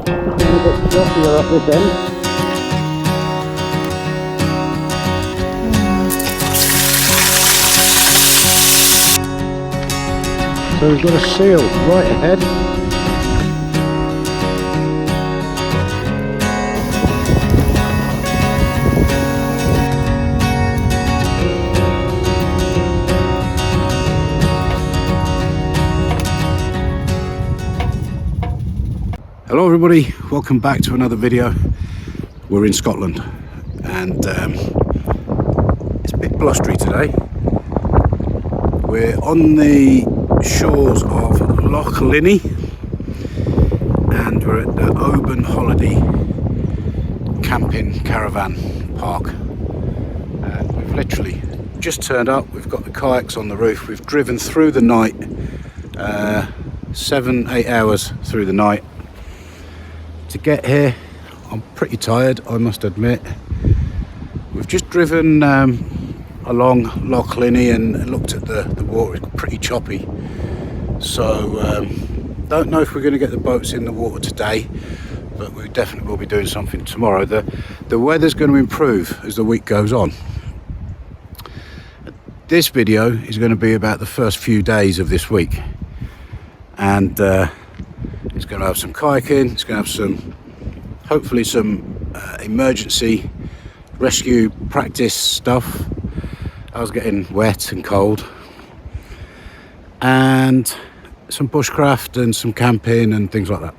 A bit sloppier up this end. So we've got a seal right ahead. Hello everybody, welcome back to another video. We're in Scotland and it's a bit blustery today. We're on the shores of Loch Etive and we're at the Oban Holiday camping caravan park, and we've literally just turned up. We've got the kayaks on the roof. We've driven through the night, 7-8 hours through the night to get here. I'm pretty tired, I must admit. We've just driven along Loch Etive and looked at the water. It's pretty choppy, so don't know if we're going to get the boats in the water today, but we definitely will be doing something tomorrow. The weather's going to improve as the week goes on. This video is going to be about the first few days of this week, and it's going to have some kayaking, it's going to have hopefully some emergency rescue practice stuff. I was getting wet and cold, and some bushcraft and some camping and things like that,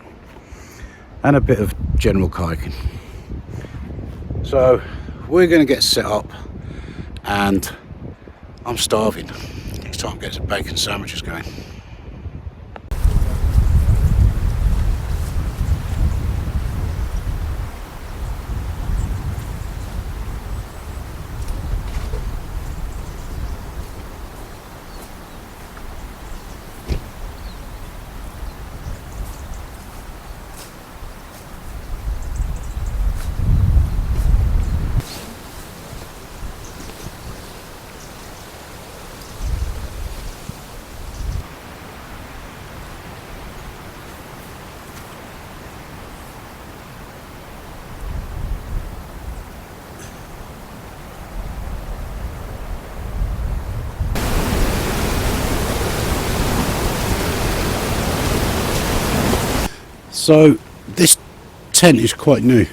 and a bit of general kayaking. So we're going to get set up, and I'm starving. Next time get some bacon sandwiches going. So this tent is quite new,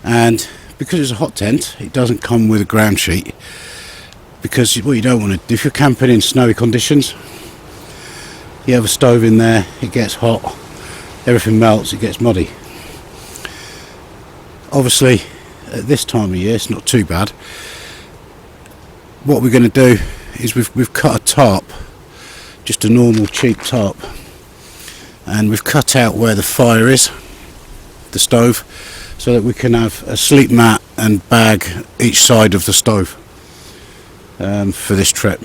and because it's a hot tent, it doesn't come with a ground sheet, because what you don't want to do, if you're camping in snowy conditions, you have a stove in there, it gets hot, everything melts, it gets muddy. Obviously at this time of year it's not too bad. What we're going to do is we've cut a tarp, just a normal cheap tarp, and we've cut out where the fire is, the stove, so that we can have a sleep mat and bag each side of the stove for this trip.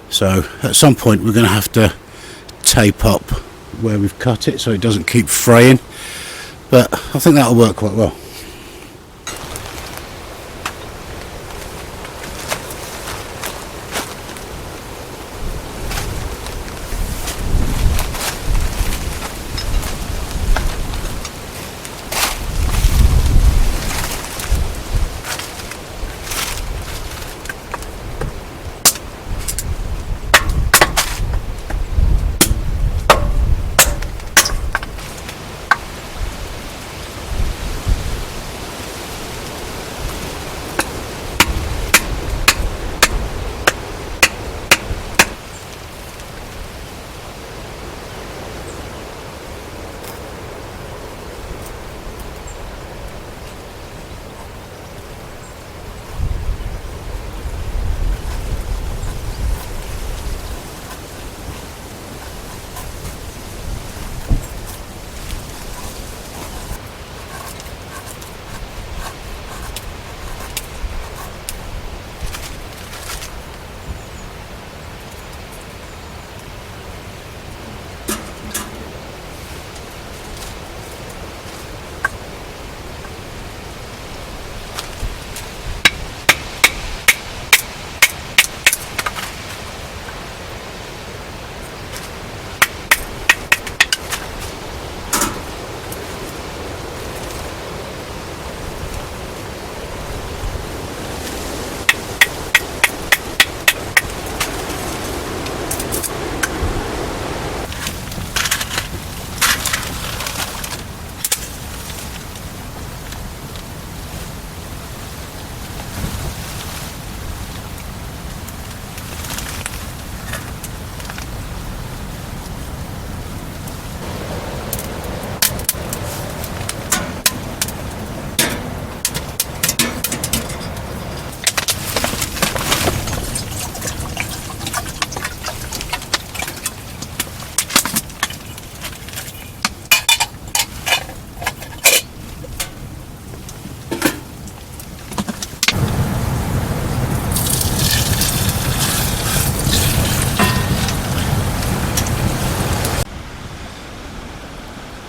So at some point we're going to have to tape up where we've cut it so it doesn't keep fraying, but I think that'll work quite well.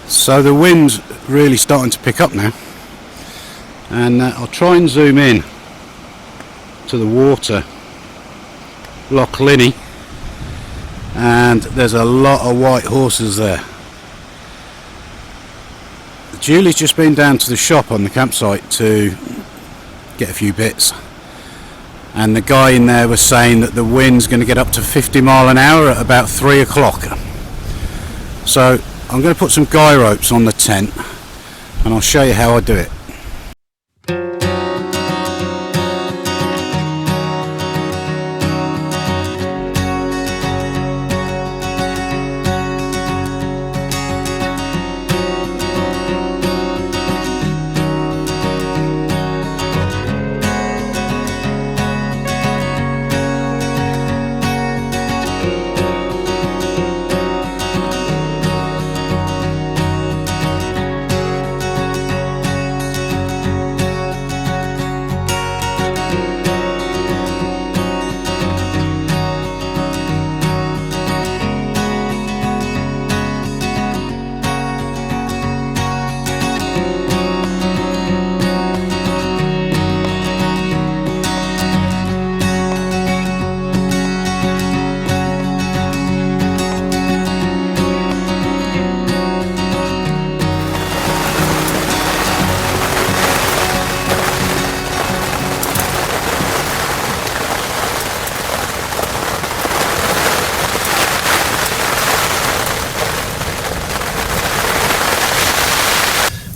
So the wind's really starting to pick up now, and I'll try and zoom in to the water, Loch Etive, and there's a lot of white horses there. Julie's just been down to the shop on the campsite to get a few bits, and the guy in there was saying that the wind's going to get up to 50 mile an hour at about 3 o'clock. So I'm going to put some guy ropes on the tent and I'll show you how I do it.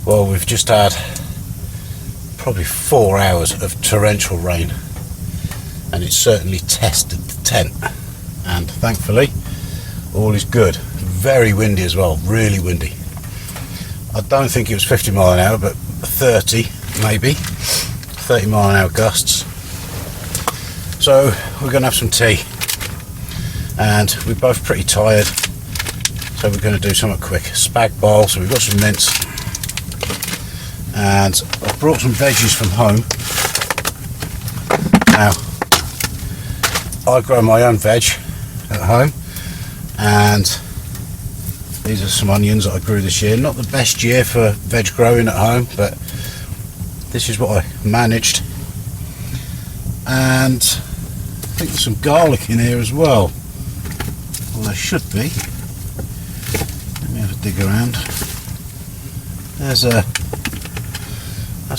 Well, we've just had probably 4 hours of torrential rain, and it's certainly tested the tent, and thankfully all is good. Very windy as well, really windy. I don't think it was 50 mile an hour, but 30 maybe, 30 mile an hour gusts. So we're going to have some tea, and we're both pretty tired, so we're going to do something quick. Spag bowl, so we've got some mince, and I've brought some veggies from home. Now, I grow my own veg at home, and these are some onions that I grew this year. Not the best year for veg growing at home, but this is what I managed. And I think there's some garlic in here as well. Well, there should be. Let me have a dig around. That's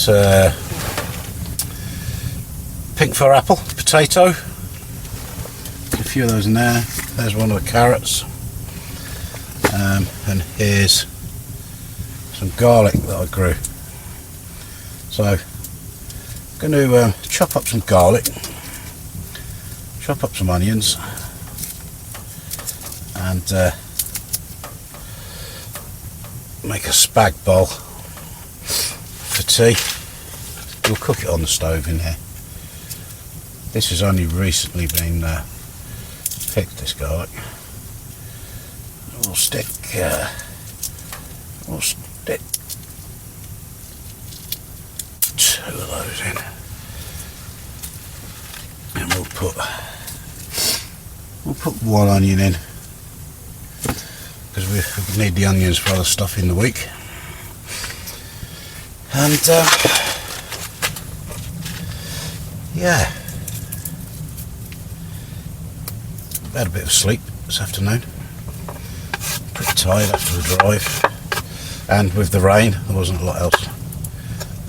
a pink fir apple, potato, a few of those in there. There's one of the carrots, and here's some garlic that I grew. So I'm going to chop up some garlic, chop up some onions, and make a spag bowl for tea. We'll cook it on the stove in here. This has only recently been picked, this garlic. We'll stick two of those in, and we'll put one onion in, because we need the onions for other stuff in the week. And yeah, I had a bit of sleep this afternoon. Pretty tired after the drive, and with the rain there wasn't a lot else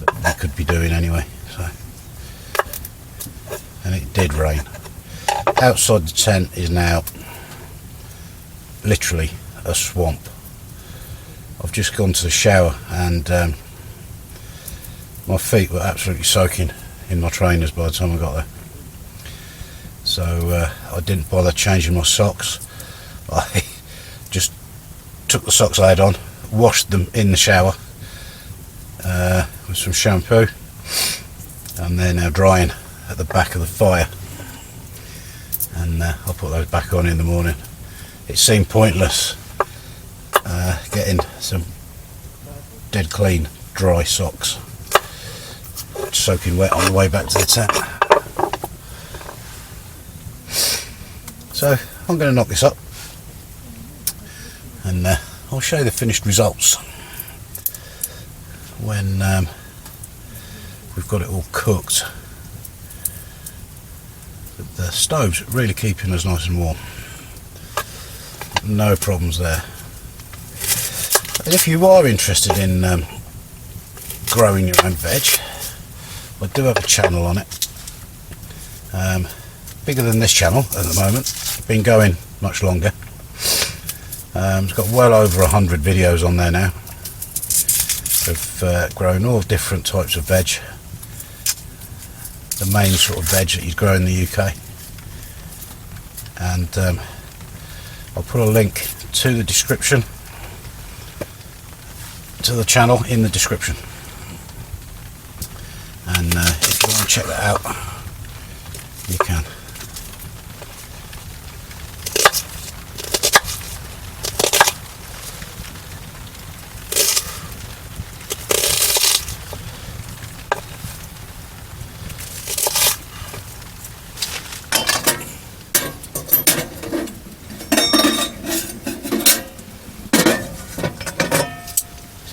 that we could be doing anyway. So, and it did rain. Outside the tent is now literally a swamp. I've just gone to the shower, and my feet were absolutely soaking in my trainers by the time I got there. So I didn't bother changing my socks. I just took the socks I had on, washed them in the shower with some shampoo, and they're now drying at the back of the fire. And I'll put those back on in the morning. It seemed pointless getting some dead clean dry socks soaking wet on the way back to the tent. So I'm going to knock this up, and I'll show you the finished results. when we've got it all cooked. But the stove's really keeping us nice and warm. No problems there. And if you are interested in growing your own veg, I do have a channel on it. Bigger than this channel at the moment. Been going much longer. It's got well over 100 videos on there now of growing all different types of veg. The main sort of veg that you grow in the UK. And I'll put a link to the description, to the channel in the description. And if you want to check that out, you can.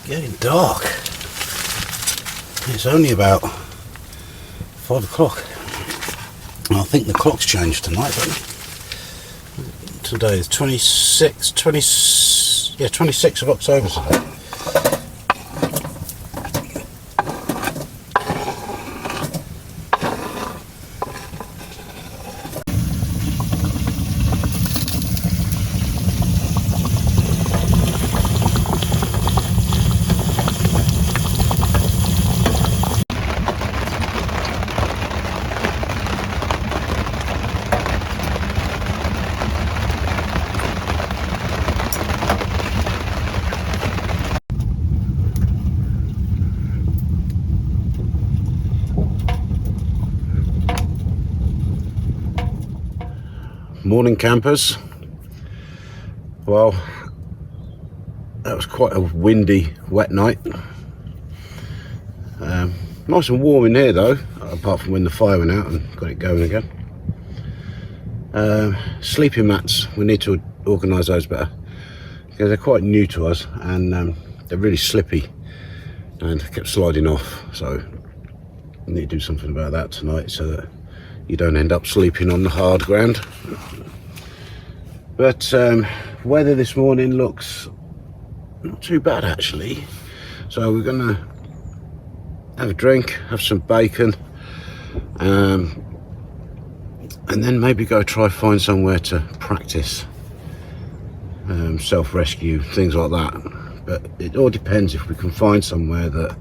Getting dark. It's only about 5 o'clock. I think the clock's changed tonight, but today is 26th of October today. Morning campers. Well, that was quite a windy, wet night. Nice and warm in here though, apart from when the fire went out and got it going again. Sleeping mats, we need to organise those better because they're quite new to us and they're really slippy and kept sliding off, so we need to do something about that tonight so that you don't end up sleeping on the hard ground. But weather this morning looks not too bad actually, so we're gonna have a drink, have some bacon, and then maybe go try find somewhere to practice self-rescue, things like that. But it all depends if we can find somewhere that,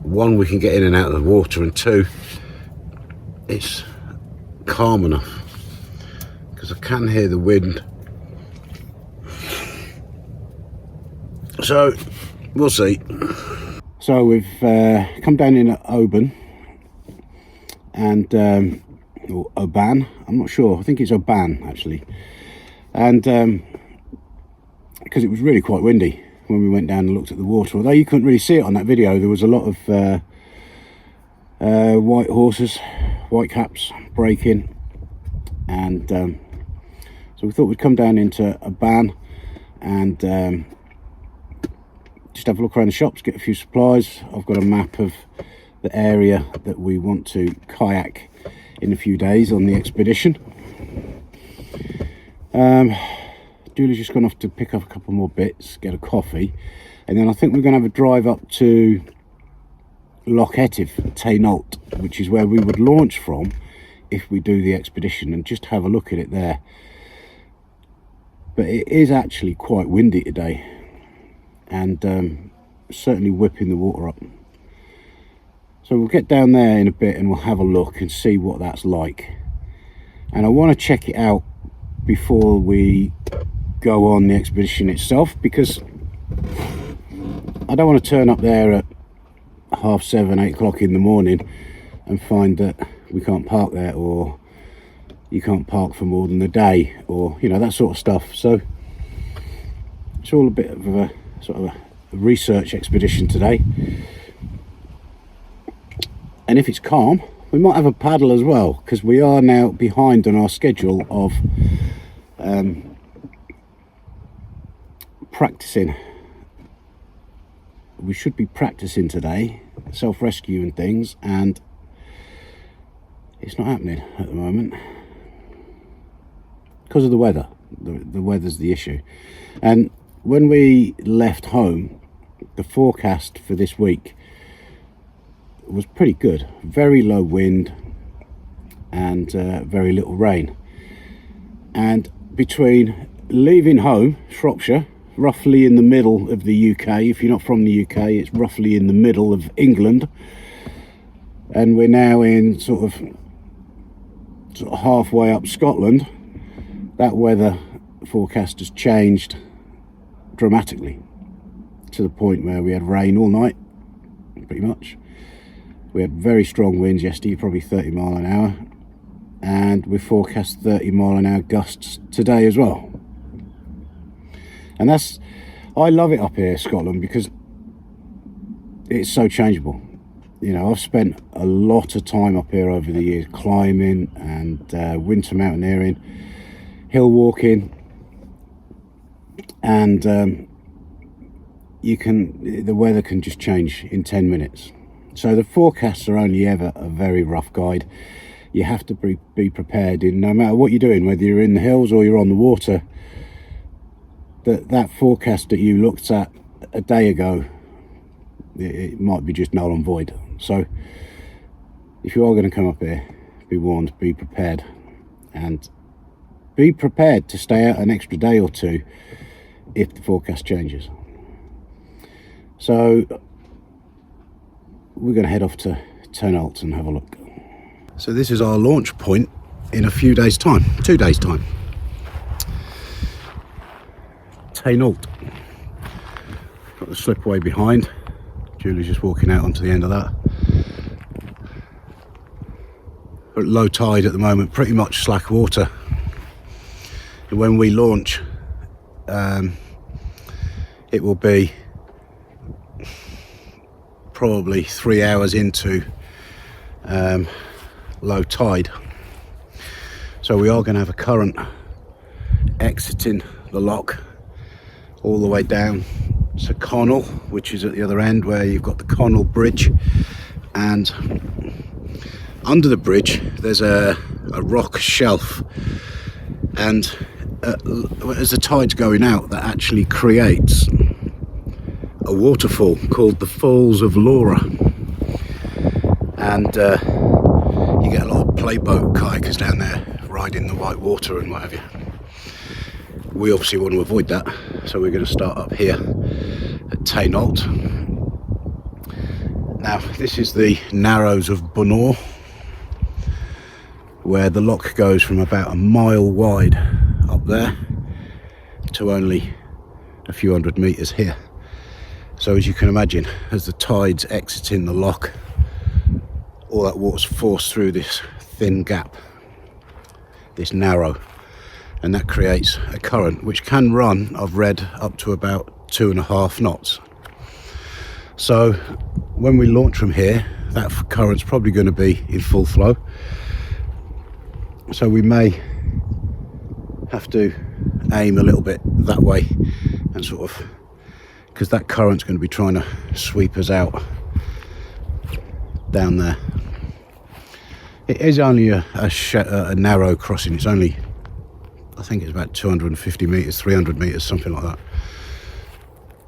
one, we can get in and out of the water, and two, it's calm enough, because I can hear the wind. So we'll see. So we've come down in at Oban and or Oban, I'm not sure, I think it's Oban actually, and because it was really quite windy when we went down and looked at the water, although you couldn't really see it on that video. There was a lot of white horses, white caps breaking, and so we thought we'd come down into Oban and just have a look around the shops, get a few supplies. I've got a map of the area that we want to kayak in a few days on the expedition. Julie's just gone off to pick up a couple more bits, get a coffee, and then I think we're going to have a drive up to Loch Etive, Tainault, which is where we would launch from if we do the expedition, and just have a look at it there. But it is actually quite windy today, and certainly whipping the water up. So we'll get down there in a bit and we'll have a look and see what that's like. And I want to check it out before we go on the expedition itself, because I don't want to turn up there at 7:30, 8 o'clock in the morning and find that we can't park there, or you can't park for more than a day, or you know, that sort of stuff. So it's all a bit of a sort of a research expedition today. And if it's calm, we might have a paddle as well, because we are now behind on our schedule of practicing we should be practicing today, self-rescue and things, and it's not happening at the moment because of the weather. The weather's the issue. And when we left home, the forecast for this week was pretty good. Very low wind and very little rain. And between leaving home, Shropshire, roughly in the middle of the UK, if you're not from the UK, it's roughly in the middle of England, and we're now in sort of halfway up Scotland, that weather forecast has changed dramatically to the point where we had rain all night, pretty much. We had very strong winds yesterday, probably 30 mile an hour, and we forecast 30 mile an hour gusts today as well. And I love it up here, Scotland, because it's so changeable. You know, I've spent a lot of time up here over the years, climbing and winter mountaineering, hill walking, and the weather can just change in 10 minutes. So the forecasts are only ever a very rough guide. You have to be prepared in no matter what you're doing, whether you're in the hills or you're on the water. That forecast that you looked at a day ago, it might be just null and void. So if you are going to come up here, be warned, be prepared, and be prepared to stay out an extra day or two if the forecast changes. So we're going to head off to Turnholt and have a look. So this is our launch point in a few days time, 2 days time. Turnholt. Got the slipway behind. Julie's just walking out onto the end of that. We're at low tide at the moment, pretty much slack water. And when we launch, it will be probably 3 hours into low tide. So we are going to have a current exiting the loch all the way down to Connell, which is at the other end where you've got the Connell Bridge, and under the bridge there's a rock shelf, and as the tide's going out, that actually creates a waterfall called the Falls of Laura, and you get a lot of playboat kayakers down there riding the white water and what have you. We obviously want to avoid that, so we're going to start up here at Turnholt. Now this is the Narrows of Bunor, where the loch goes from about a mile wide up there to only a few hundred metres here. So as you can imagine, as the tide's exiting the loch, all that water's forced through this thin gap, this narrow, and that creates a current which can run, I've read, up to about 2.5 knots. So when we launch from here, that current's probably going to be in full flow, so we may have to aim a little bit that way, and sort of, because that current's going to be trying to sweep us out down there. It is only a narrow crossing. It's only, I think it's about 250 metres, 300 metres, something like that.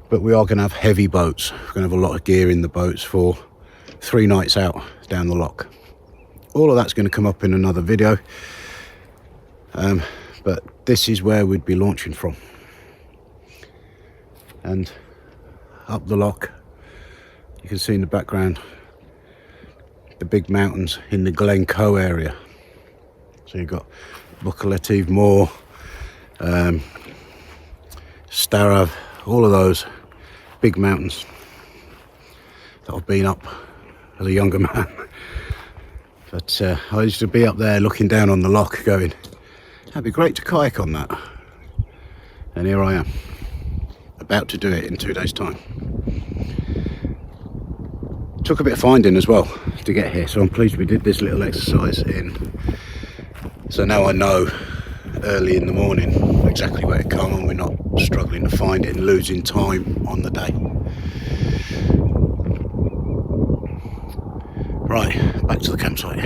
But we are going to have heavy boats. We're going to have a lot of gear in the boats for 3 nights out down the loch. All of that's going to come up in another video. But this is where we'd be launching from. And up the loch, you can see in the background the big mountains in the Glencoe area. So you've got Loch Etive, Moor, Starav, all of those big mountains that I've been up as a younger man. But I used to be up there looking down on the loch going, that'd be great to kayak on that. And here I am, about to do it in 2 days time. Took a bit of finding as well to get here, so I'm pleased we did this little exercise in. So now I know early in the morning exactly where to come, and we're not struggling to find it and losing time on the day. Right, back to the campsite.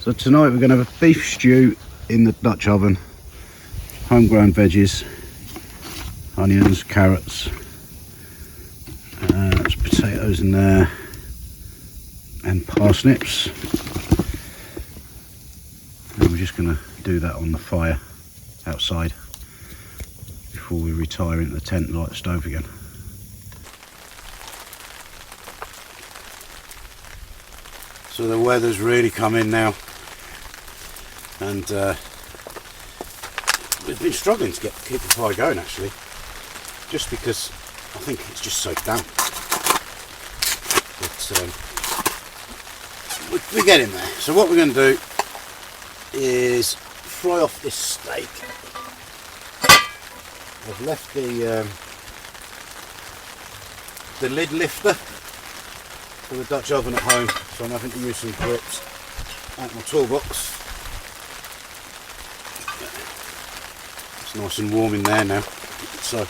So tonight we're going to have a beef stew in the Dutch oven, homegrown veggies, onions, carrots, there's potatoes in there, and parsnips. And we're just going to do that on the fire outside before we retire into the tent and light the stove again. So the weather's really come in now, and we've been struggling to keep the fire going actually, just because I think it's just so damp. But we're getting there. So what we're going to do is fry off this steak. I've left the lid lifter for the Dutch oven at home, so I'm having to use some grips out my toolbox. It's nice and warm in there now. So,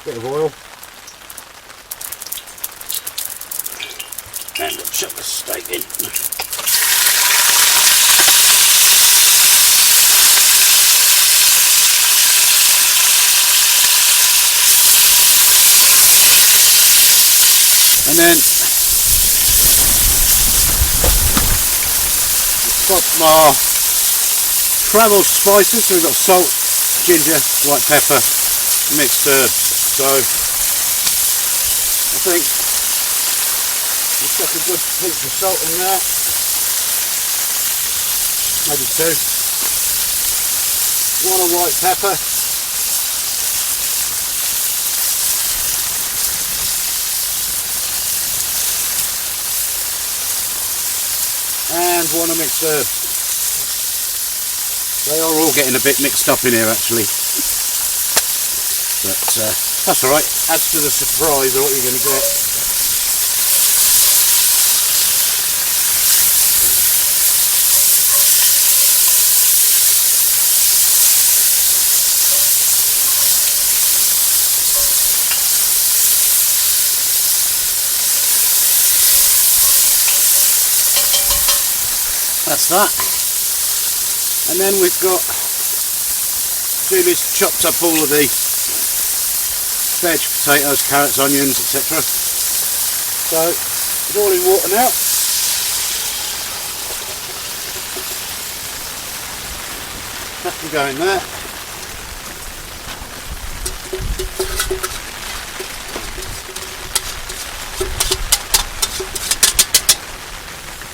bit of oil, and we'll chuck the steak in. And then we've got my travel spices, so we've got salt, ginger, white pepper, mixed herbs. So I think we'll chuck a good pinch of salt in there, maybe 2, 1 of white pepper, and 1 of mixed herbs. They are all getting a bit mixed up in here actually, but that's alright, adds to the surprise of what you're going to get. That's that. And then we've got Julie's chopped up all of the veg, potatoes, carrots, onions, etc. So it's all in water now. That can go in there.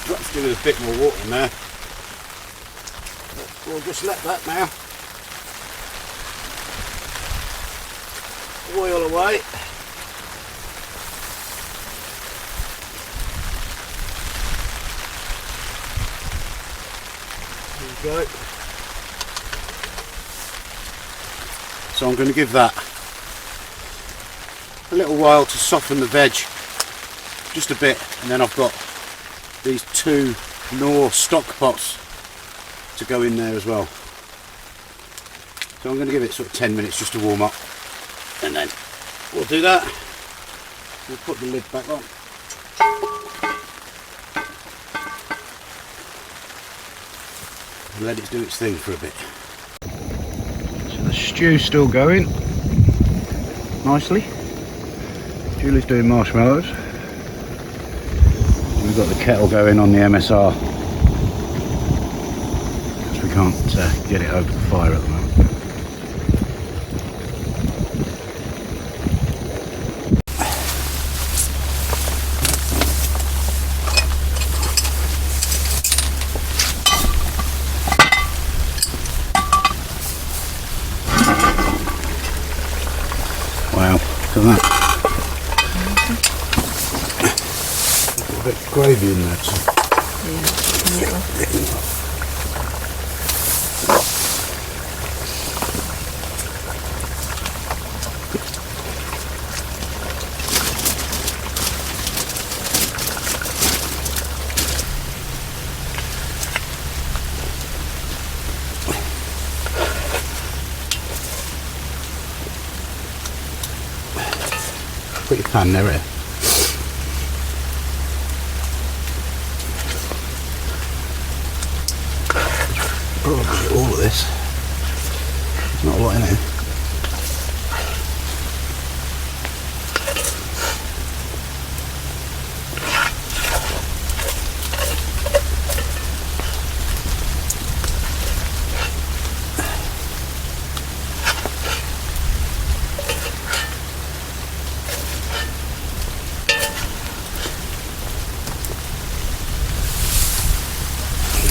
Perhaps do with a bit more water in there. We'll just let that now boil away. There we go. So I'm going to give that a little while to soften the veg just a bit, and then I've got these 2 Knorr stock pots to go in there as well. So I'm going to give it sort of 10 minutes just to warm up, and then we'll do that. We'll put the lid back on. And let it do its thing for a bit. So the stew's still going nicely. Julie's doing marshmallows. We've got the kettle going on the MSR. We can't get it over the fire at the moment. Wow, look at that. A bit of gravy in there too. Yeah. Put your pan there, probably all of this. There's not a lot in it.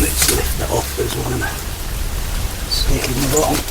Let's lift that off. There's one stick in the bottom.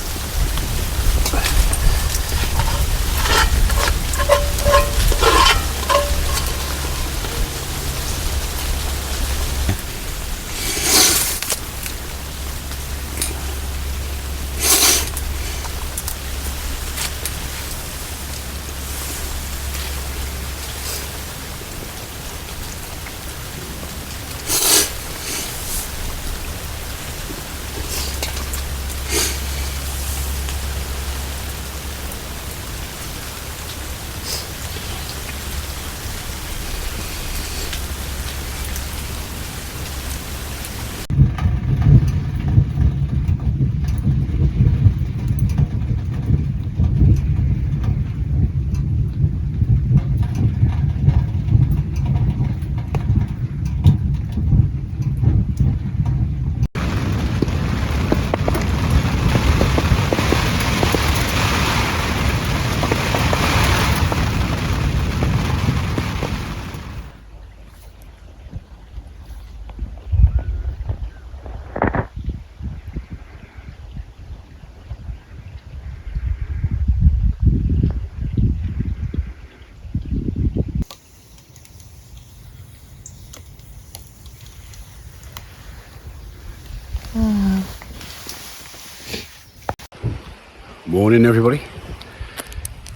Morning everybody.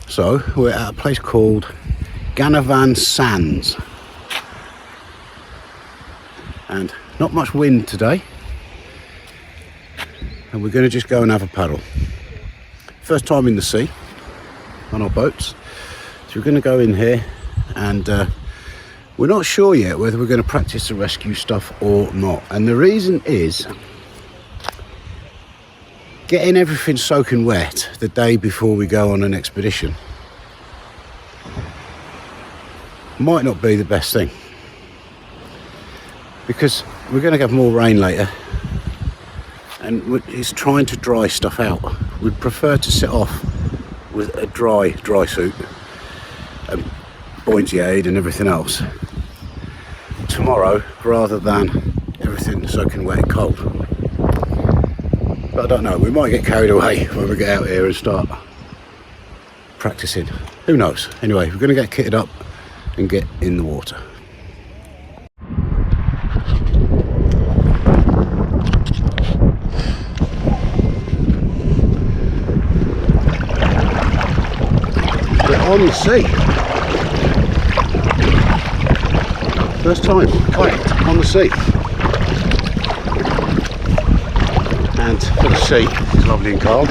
So we're at a place called Ganavan Sands and not much wind today, and we're going to just go and have a paddle. First time in the sea on our boats, so we're going to go in here and we're not sure yet whether we're going to practice the rescue stuff or not, and the reason is getting everything soaking wet the day before we go on an expedition might not be the best thing, because we're going to have more rain later and it's trying to dry stuff out. We'd prefer to set off with a dry suit and buoyancy aid and everything else tomorrow rather than everything soaking wet and cold. But I don't know, we might get carried away when we get out here and start practicing. Who knows? Anyway, we're going to get kitted up and get in the water. We're on the sea. First time kayaked on the sea. And for the sea, it's lovely and calm,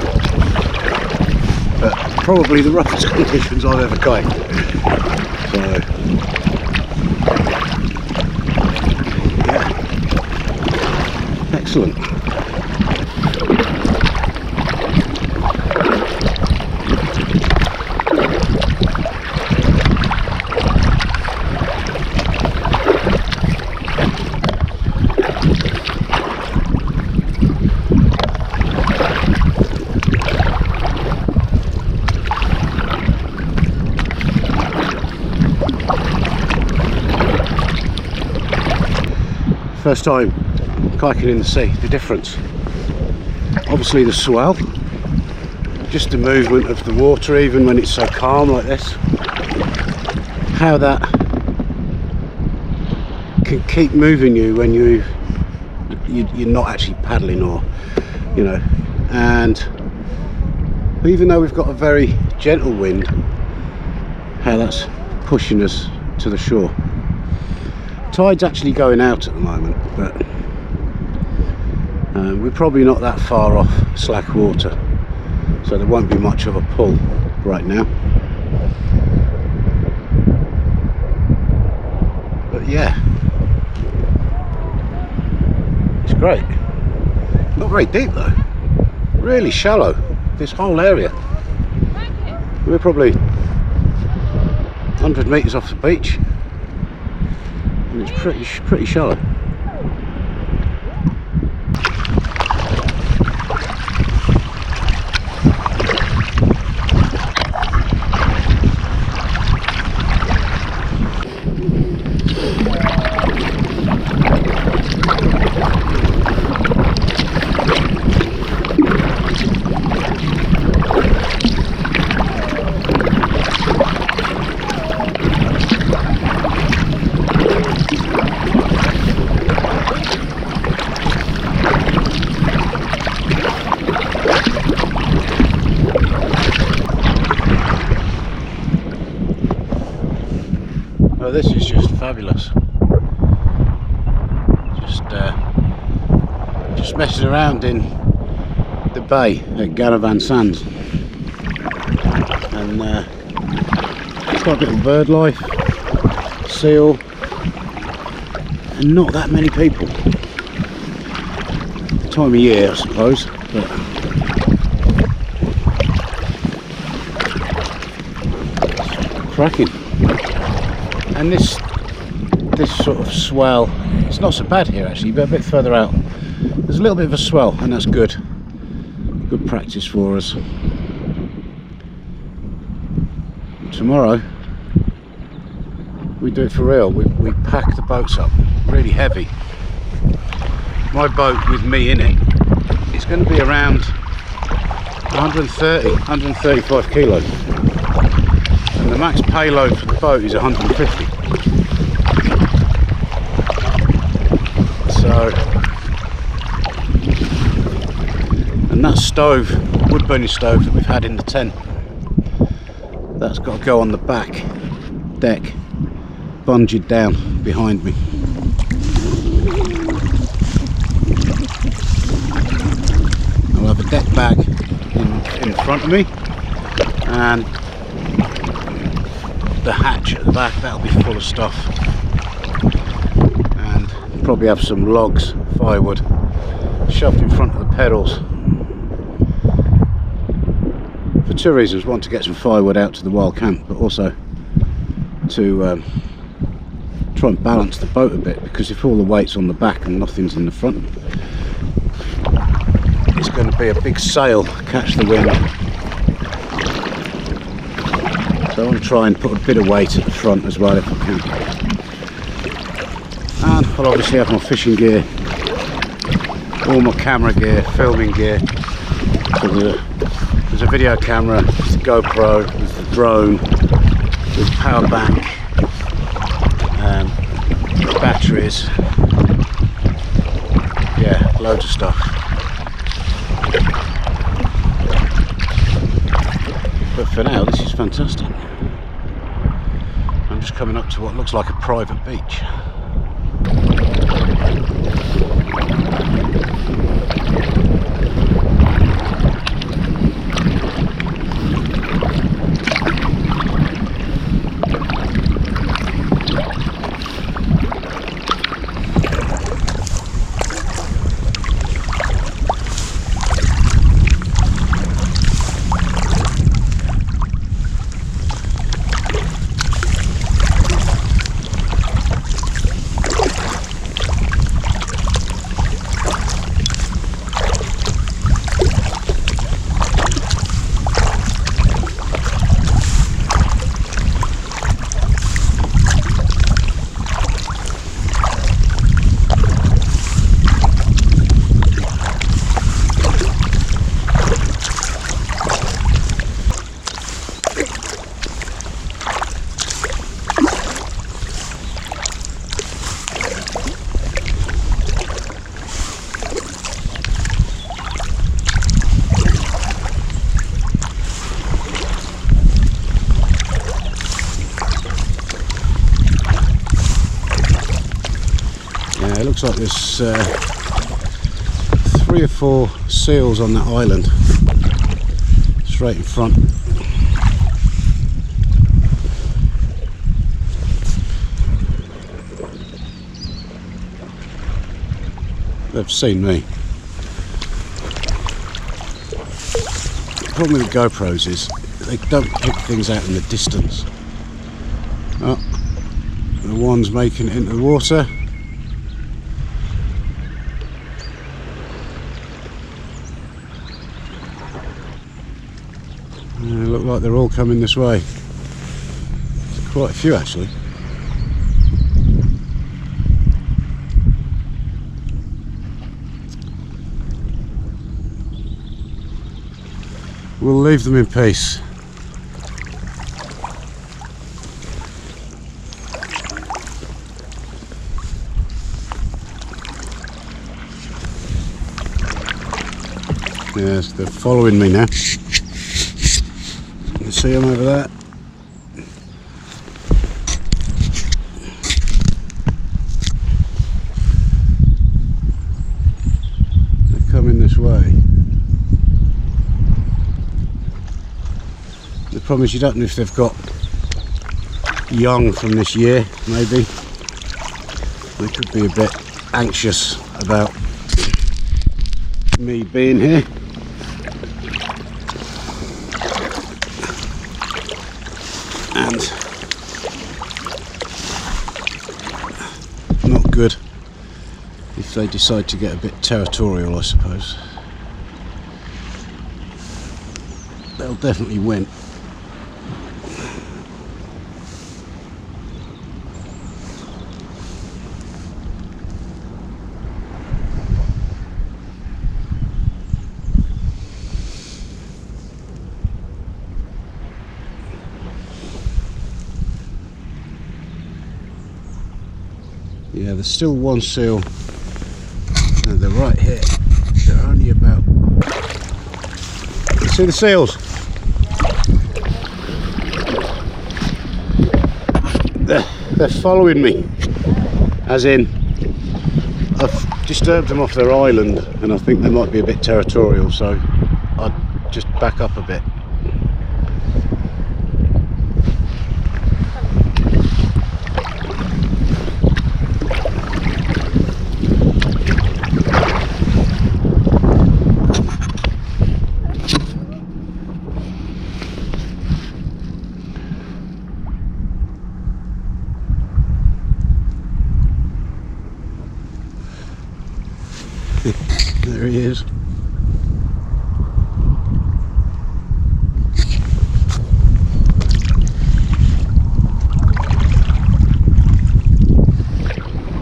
but probably the roughest conditions I've ever kayaked. So, yeah, excellent. First time kayaking in the sea, the difference. Obviously the swell, just the movement of the water even when it's so calm like this. How that can keep moving you when you're not actually paddling, or you know. And even though we've got a very gentle wind, how that's pushing us to the shore. Tide's actually going out at the moment, but we're probably not that far off slack water, so there won't be much of a pull right now. But yeah, it's great. Not very deep though. Really shallow. This whole area. We're probably 100 metres off the beach. And it's pretty shallow. Oh, this is just fabulous. Just messing around in the bay at Ganavan Sands, and it's got a bit of bird life, seal, and not that many people. Time of year, I suppose, but cracking. And this sort of swell, it's not so bad here actually, but a bit further out there's a little bit of a swell, and that's good practice for us. Tomorrow we do it for real. We pack the boats up really heavy. My boat with me in it is going to be around 135 kilos, and the max payload for the boat is 150. So, and that stove, wood burning stove that we've had in the tent, that's got to go on the back deck, bunged down behind me. I'll have a deck bag in front of me, and the hatch at the back, that'll be full of stuff, and probably have some logs, firewood, shoved in front of the pedals for two reasons. One, to get some firewood out to the wild camp, but also to try and balance the boat a bit, because if all the weight's on the back and nothing's in the front, it's going to be a big sail, catch the wind. So I want to try and put a bit of weight at the front as well if I can. And I'll obviously have my fishing gear, all my camera gear, filming gear. So there's a video camera, there's the GoPro, there's the drone, there's the power bank, batteries, yeah, loads of stuff. But for now, this is fantastic. I'm just coming up to what looks like a private beach. It looks like there's 3 or 4 seals on that island, straight in front. They've seen me. The problem with the GoPros is they don't pick things out in the distance. Oh, the one's making it into the water. Look like they're all coming this way. There's quite a few actually. We'll leave them in peace. Yes, they're following me now. You see them over there? They're coming this way. The problem is you don't know if they've got young from this year, maybe. They could be a bit anxious about me being here. And not good if they decide to get a bit territorial, I suppose. They'll definitely win. Yeah, there's still one seal. No, they're right here. They're only about... See the seals? They're following me. As in, I've disturbed them off their island and I think they might be a bit territorial, so I'd just back up a bit. There he is.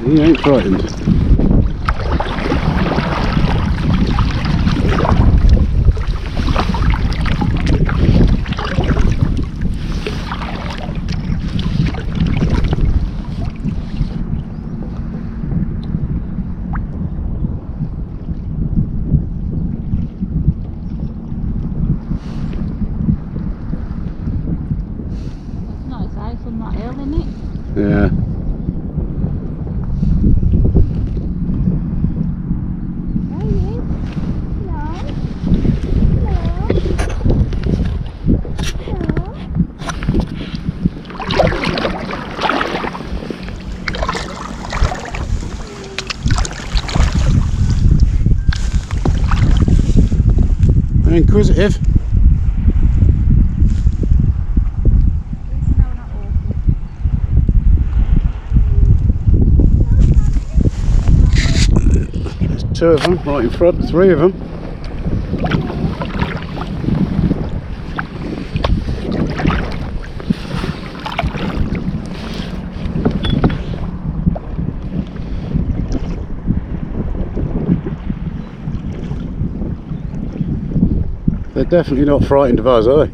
He ain't frightened. Yeah. They're inquisitive. Two of them right in front, three of them. They're definitely not frightened of us, are they?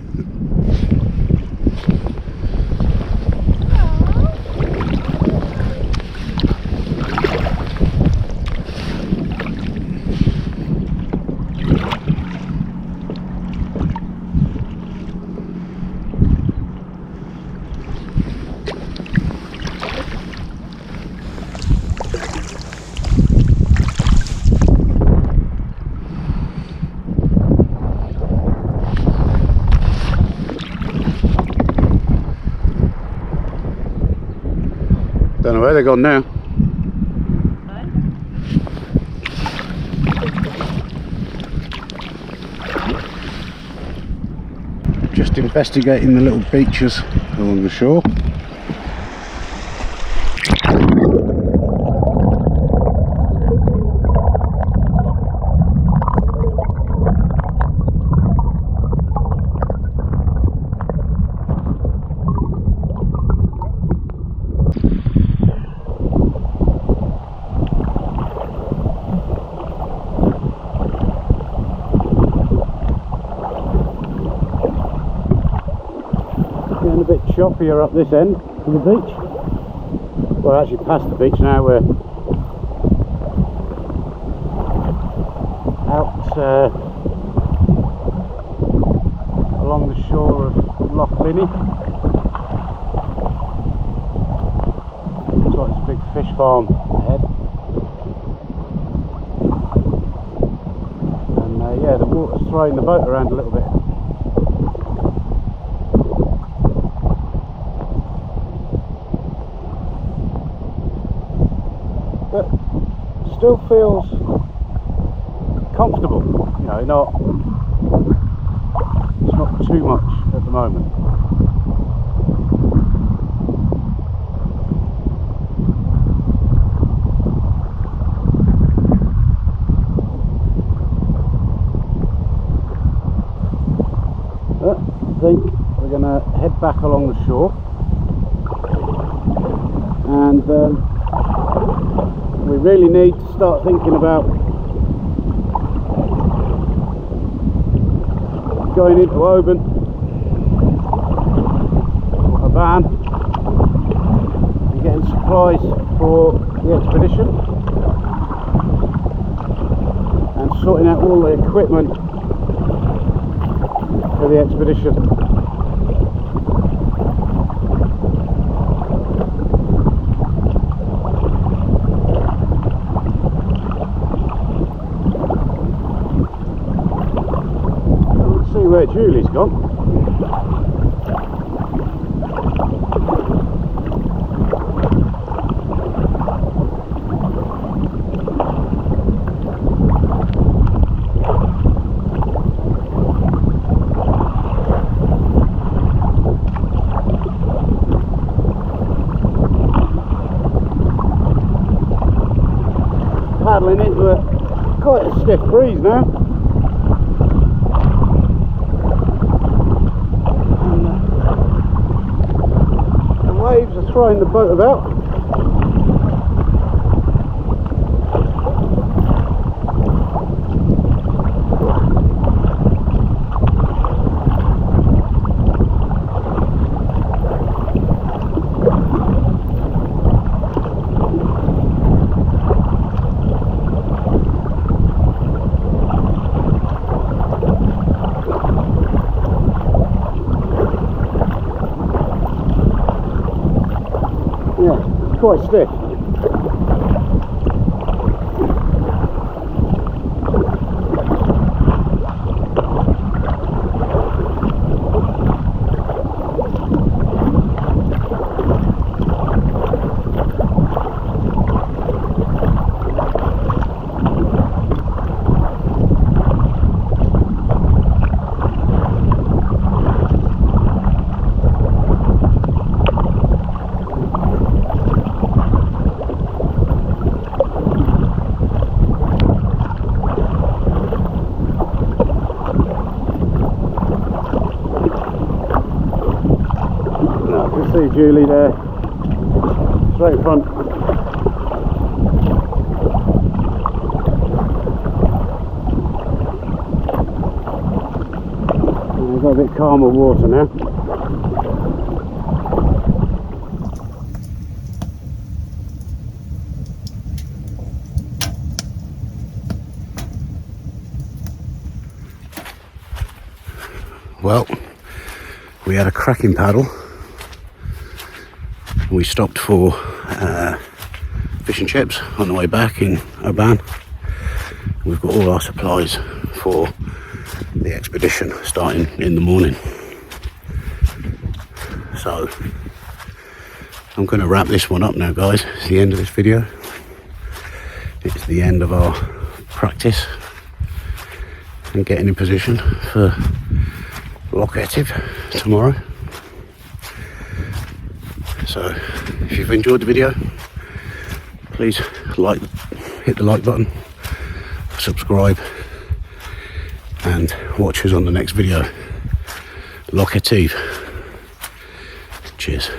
Don't know where they're gone now. just investigating the little beaches along the shore. Getting a bit choppier up this end of the beach. We're actually past the beach now. We're out along the shore of Loch Etive. Looks like there's a big fish farm ahead. And yeah, the water's throwing the boat around a little bit. But still feels comfortable, you know, it's not too much at the moment. But I think we're going to head back along the shore and we really need to start thinking about going into Oban or Oban and getting supplies for the expedition and sorting out all the equipment for the expedition. Where Julie's gone. Paddling into quite a stiff breeze now. Waves are throwing the boat about. Yeah, it's quite stiff. See Julie there, straight in front. And we've got a bit calmer water now. Well, we had a cracking paddle. We stopped for fish and chips on the way back in Oban. We've got all our supplies for the expedition starting in the morning. So I'm going to wrap this one up now, guys. It's the end of this video. It's the end of our practice and getting in position for Loch Etive tomorrow. So if you've enjoyed the video, please hit the like button, subscribe, and watch us on the next video. Loch Etive. Cheers.